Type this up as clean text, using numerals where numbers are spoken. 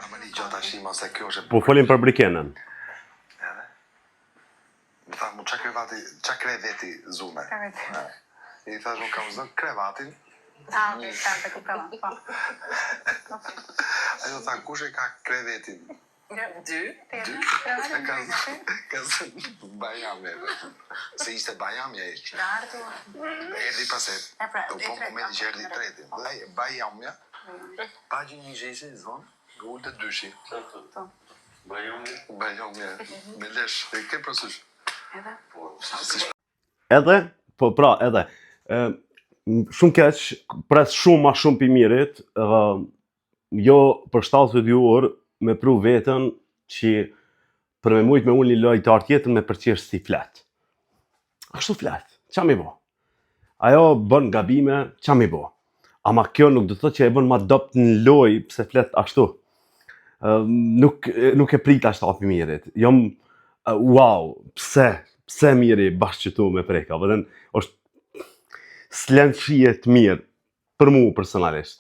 Më një gjata shima se kjo është... Po folim për brikenën. Edhe? Më tha, mu qa kreveti zume? I thash, unë kam zënë krevatin. Okej, të kuptova, po. Ajo tha, kush e ka krevetin? Dy. Ka zënë bajamje. Se ishte bajamje e që. Erdi pase, po momenti që erdi treti. Bajamja, pagji një gjesi, zonë, ullë të dyshi. Bajamje, me lesh, e ke përsush. Edhe, po pra, edhe, shumë keq, pres shumë ma shumë për mirit, jo për 72 orë me pru vetën që për me mujt me unë një lojtar tjetër me përqesh si flet. Ashtu flet, qa mi bo? Ajo bën gabime, qa mi bo? Ama kjo nuk do të thotë që e bën ma dopt në loj pse flet ashtu. Nuk e prit ashtu për mirit. Jom, wow, pse miri bashkë qëtu me preka, vëdhen, është s'len shijet mirë për mu personalisht.